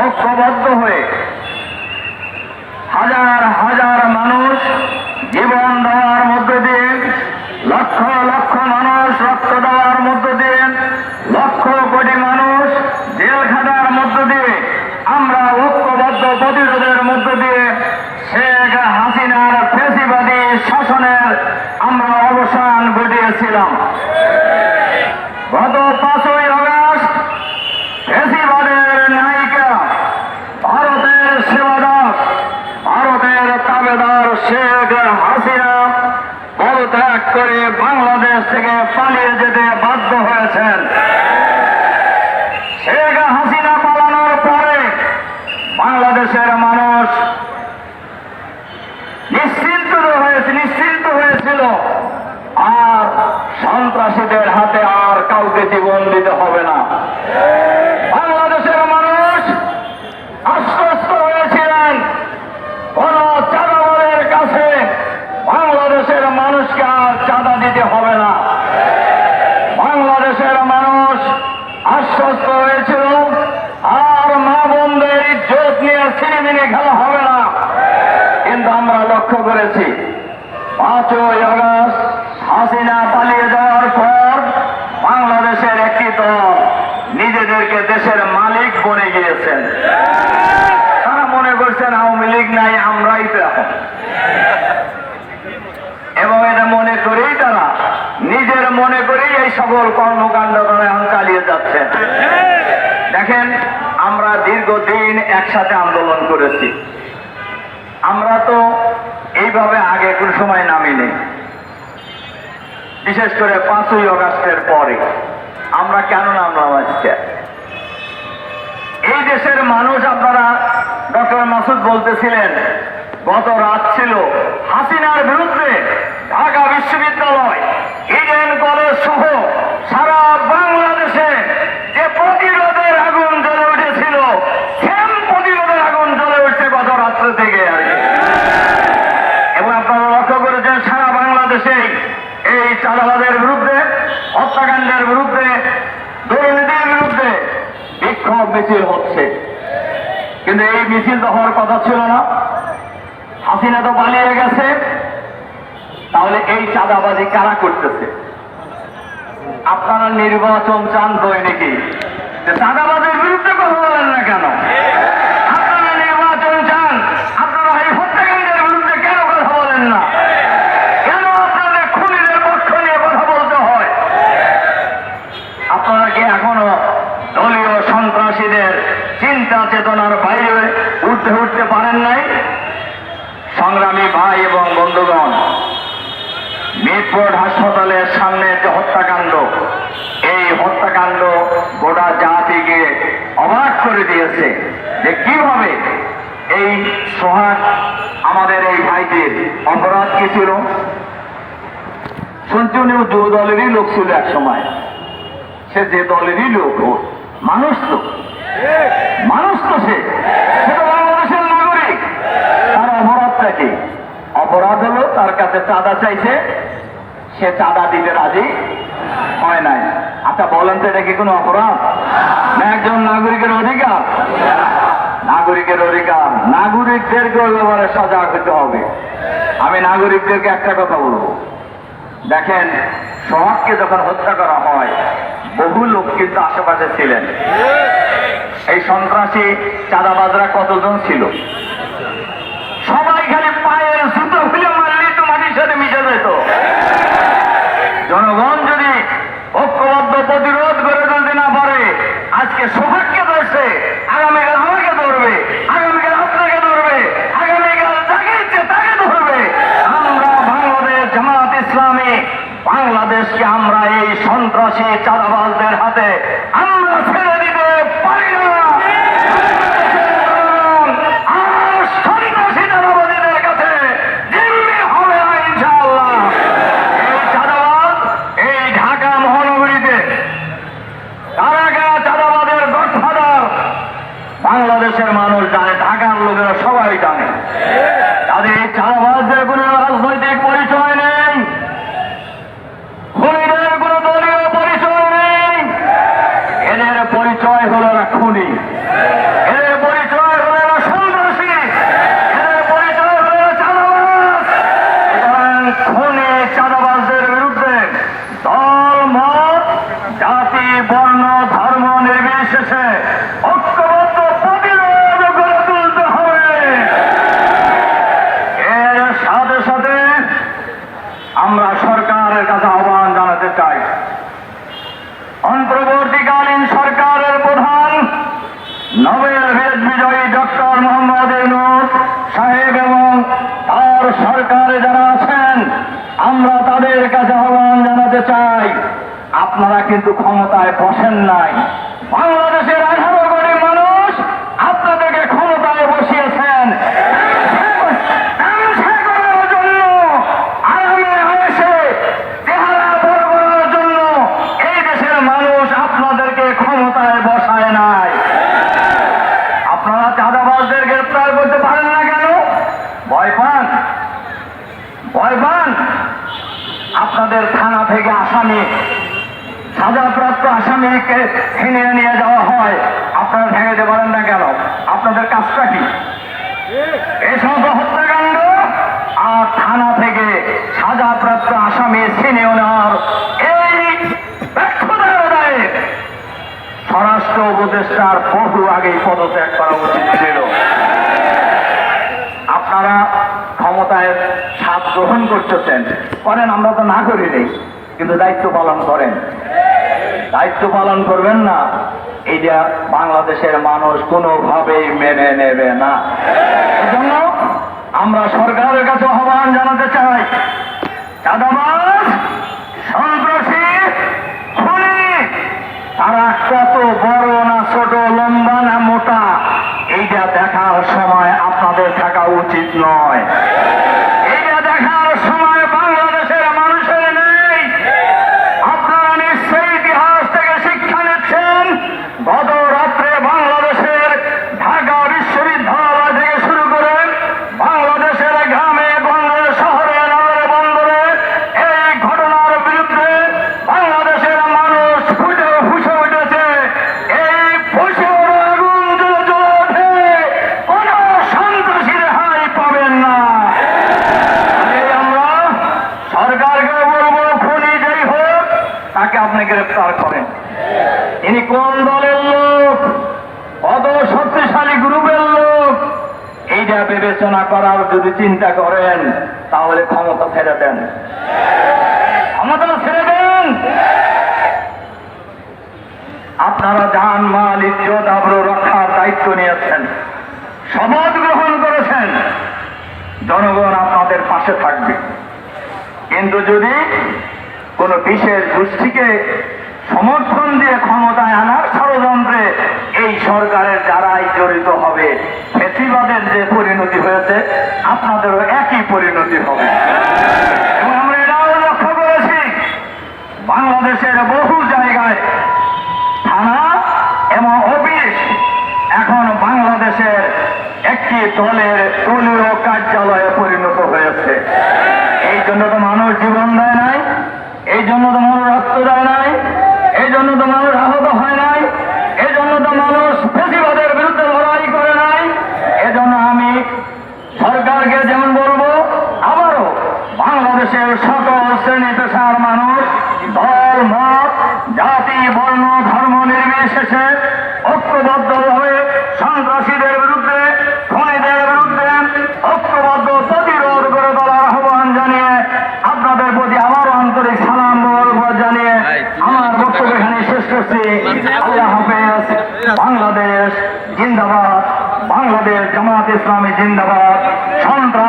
ঐক্যবদ্ধ হয়ে হাজার হাজার মানুষ জীবন দেওয়ার মধ্য দিয়ে, লক্ষ লক্ষ মানুষ রক্ত দেওয়ার মধ্য দিয়ে, লক্ষ কোটি মানুষ জেল খাটার মধ্য দিয়ে, আমরা ঐক্যবদ্ধ প্রতিরোধের মধ্য দিয়ে শেখ হাসিনার ফ্যাসিবাদী শাসনের আমরা অবসান ঘটিয়েছিলাম। গত 5ই আগস্ট ফ্যাসিবাদের নায়িকা, ভারতের সেবাদার, ভারতের তাবেদার শেখ হাসিনা পদত্যাগ করে বাংলাদেশ থেকে পালিয়ে যেতে বাধ্য হয়েছেন। শেখ হাসিনা পালানোর পরে বাংলাদেশের মানুষ নিশ্চিন্ত হয়েছিল, আর সন্ত্রাসীদের হাতে আর কাউকে জীবন দিতে হবে না। বাংলাদেশের মানুষ আশ্বস্ত হয়েছিলেন কোন চাঁদাবাজের কাছে বাংলাদেশের মানুষকে আর চাঁদা দিতে হবে না। বাংলাদেশের মানুষ আশ্বস্ত হয়েছিল আর মা বোনদের ইজ্জত নিয়ে ছিনিমিনি খেলা হবে না। কিন্তু আমরা লক্ষ্য করেছি 5ই আগস্ট হাসিনা পালিয়ে যাওয়ার পর বাংলাদেশের একটি দল নিজেদেরকে দেশের মালিক বনে গিয়েছেন। তারা মনে করছেন আওয়ামী লীগ নাই, আমরাই তো এখন, এবং এটা মনে করেই তারা নিজের মনে করেই এই সকল কর্মকাণ্ড তারা এখন চালিয়ে যাচ্ছেন। দেখেন, আমরা দীর্ঘদিন একসাথে আন্দোলন করেছি। আমরা তো এইভাবে আগে কোন সময় নামিনি, বিশেষ করে 5ই আগস্টের পরে। আমরা কেন নামলাম আজকে? এই দেশের মানুষ, আপনারা ডক্টর মাসুদ বলতেছিলেন গত রাত ছিল হাসিনার বিরুদ্ধে ঢাকা বিশ্ববিদ্যালয়, ইডেন কলেজ সহ সারা বাংলাদেশে যে প্রতিরোধের আগুন জ্বলে উঠেছিল, সেম প্রতিরোধের আগুন জ্বলে উঠছে গত রাত্রে থেকে আর কি। এবং আপনারা লক্ষ্য করেছেন সারা বাংলাদেশে এই চাঁদাবাজের বিরুদ্ধে, হত্যাকাণ্ডের বিরুদ্ধে, দুর্নীতির বিরুদ্ধে বিক্ষোভ মিছিল হচ্ছে। কিন্তু এই মিছিল তো হওয়ার কথা ছিল না। হাসিনা তো পালিয়ে গেছে, তাহলে এই চাঁদাবাজি কারা করতেছে? আপনারা নির্বাচন চান দৈনিকই, চাঁদাবাজের বিরুদ্ধে কথা বলেন না কেন? আপনারা নির্বাচন চান, আপনারা এই হত্যাকাণ্ডের বিরুদ্ধে কেন কথা বলেন না? কেন আপনাদের খুনিদের পক্ষ নিয়ে কথা বলতে হয়? আপনারা কি এখনো দলীয় সন্ত্রাসীদের চিন্তা চেতনার বাইরে উঠতে পারেন নাই? সংগ্রামী ভাই এবং বন্ধুগণ, মিরপুর হাসপাতালের সামনে যে হত্যাকাণ্ড, এই হত্যাকাণ্ড গোটা জাতিকে অবাক করে দিয়েছে যে কিভাবে এই সোহাগ আমাদের এই ভাইটির অপরাধ কি ছিল। শুনছি উনি যুব দলেরই লোক ছিল এক সময়, সে যে দলেরই লোক, মানুষ তো সে তো বাংলাদেশের নাগরিক। তার অপরাধটা কি? অপরাধ হলো তার কাছে চাঁদা চাইছে, সে চাঁদা দিতে রাজি হয় নাই। আচ্ছা বলেন তো, এটা কি কোনো অপরাধ না একজন নাগরিকের অধিকার? নাগরিকের অধিকার, নাগরিকদেরকে ওই ব্যাপারে সজাগ হতে হবে। আমি নাগরিকদেরকে একটা কথা বলবো, দেখেন সোহাগকে যখন হত্যা করা হয় বহু লোক কিন্তু আশেপাশে ছিলেন। এই সন্ত্রাসী চাঁদাবাজরা কতজন ছিল? সবাই খালি পায়ের জুতো খুলে মারলেই তো মাটির সাথে মিশে যেত। জনগণ যদি ঐক্যবদ্ধ প্রতিরোধ করে তুলতে না পারে, আজকে সোহাগকে ধরছে, আগামীকাল আমাকে ধরবে, আগামীকাল আপনাকে ধরবে, আগামীকাল যাকে ইচ্ছে তাকে ধরবে। আমরা বাংলাদেশ জামাত ইসলামী বাংলাদেশকে আমরা এই সন্ত্রাসী চাঁদাবাজদের হাতে আমরা ছেড়ে দিতে পারি না। আর সন্ত্রাসী চাঁদাবাজীদের কাছে জিম্মি হবে না ইনশাআল্লাহ। এই চাঁদাবাজ এই ঢাকা মহানগরীতে কারা কারা চাঁদাবাজের গডফাদার বাংলাদেশের মানুষ জানে, ঢাকার লোকেরা সবাই জানে। তাদের এই চাঁদাবাজদের কোনো রাজনৈতিক পরিচয় নেই, খুনিদের কোনো দলীয় পরিচয় নেই। এদের পরিচয় হলো খুনি, এদের ঐক্যবদ্ধ প্রতিরোধ গড়ে তুলতে হবে। এর সাথে সাথে আমরা সরকারের কাছে আহ্বান জানাতে চাই, অন্তর্বর্তীকালীন সরকারের প্রধান নোবেল বিজয়ী ডক্টর মোহাম্মদ ইউনূস সাহেব এবং তার সরকারে যারা আছেন, আমরা তাদের কাছে আহ্বান জানাতে চাই, আপনারা কিন্তু ক্ষমতায় বসেন নাই। বাংলাদেশের 18 কোটি মানুষ আপনাদেরকে ক্ষমতায় বসিয়েছেন ক্ষমতায় বসায় নাই। আপনারা চাঁদাবাজদের গ্রেফতার করতে পারেন না কেন? ভয় পান? ভয় পান? আপনাদের থানা থেকে আসামি, সাজাপ্রাপ্ত আসামিকে ছিনিয়ে নিয়ে যাওয়া হয়, আপনারা ঠেকাতে পারেন না কেন? আপনাদের কাজটা কি? এই সমস্ত হত্যাকাণ্ড আর থানা থেকে সাজাপ্রাপ্ত আসামি ছিনিয়ে নেওয়ার এই ব্যর্থতার দায়ে স্বরাষ্ট্র উপদেষ্টার বহু আগেই পদত্যাগ করা উচিত ছিল। আপনারা ক্ষমতায় স্বাদ গ্রহণ করতেছেন, করেন, আমরা তো না করিনি, কিন্তু দায়িত্ব পালন করেন। দায়িত্ব পালন করবেন না, এইটা বাংলাদেশের মানুষ কোনোভাবেই মেনে নেবে না। এজন্য আমরা সরকারের কাছে আহ্বান জানাতে চাই, চাঁদাবাজ, সন্ত্রাসী, খুনি তারা কত বড় না ছোট, লম্বা না মোটা, এইটা দেখার সময় আপনাদের থাকা উচিত নয়। এইটা দেখার সময় বাংলাদেশের মানুষের নেই। আপনারা নিশ্চয়ই ইতিহাস থেকে শিক্ষা নিচ্ছেন। গত রাত্রে বাংলাদেশের ঢাকা বিশ্ববিদ্যালয় থেকে শুরু করে বাংলাদেশের গ্রামে গঞ্জে, শহরে, নগরে, বন্দরে এই ঘটনার বিরুদ্ধে বাংলাদেশের মানুষ ফুটে উঠেছে। এই ফুসে আগুন জ্বলে ওঠে, কোন সন্ত্রাসী রেহাই পাবেন না। আমরা সরকারকে বলবো, খুনি যেই হোক তাকে আপনি গ্রেফতার করেন। তিনি কোন দলের লোক, কত শক্তিশালী গ্রুপের লোক, এইটা বিবেচনা করার যদি চিন্তা করেন, তাহলে ক্ষমতা ছেড়ে দেন, ক্ষমতা ছেড়ে দেন। আপনারা জান, মাল, ইজ্জত, আবরু রক্ষার দায়িত্ব নিয়েছেন, শপথ গ্রহণ করেছেন, জনগণ আপনাদের পাশে থাকবে। কিন্তু যদি কোন বিশেষ গোষ্ঠীকে সমর্থন দিয়ে ক্ষমতায় আনার ষড়যন্ত্রে এই সরকারের যারাই জড়িত হবে, ফ্যাসিবাদের যে পরিণতি হয়েছে আপনাদেরও একই পরিণতি হবে। এবং আমরা এটাও লক্ষ্য করেছি, বাংলাদেশের বহু জায়গায় থানা এবং অফিস এখন বাংলাদেশের একটি দলীয় কার্যালয়ে পরিণত হয়েছে। এই জন্য তো মানুষ জীবন দেয় নাই, এই জন্য তো মানুষ রক্ত দেয় নাই, এই জন্য তো মানুষ আহত হয় নাই, এই জন্য তো মানুষ ফ্যাসিবাদের বিরুদ্ধে লড়াই করে নাই। এজন্য আমি সরকারকে যেমন বলবো, আবারও বাংলাদেশের সকল শ্রেণী পেশার মানুষ, দল, মত, জাতি, বর্ণ, ধর্ম নির্বিশেষে ঐক্যবদ্ধভাবে সন্ত্রাসীদের বিরুদ্ধে, খুনিদের বিরুদ্ধে ঐক্যবদ্ধ প্রতিরোধ করে তোলার আহ্বান জানিয়ে আপনাদের প্রতি আবারও আন্তরিক সালাম জানিয়ে আমার বক্তব্য এখানে শেষ করছি। আল্লাহ হাফেজ। বাংলাদেশ জিন্দাবাদ, বাংলাদেশ জামাত ইসলামী জিন্দাবাদ। সন্ত্রাস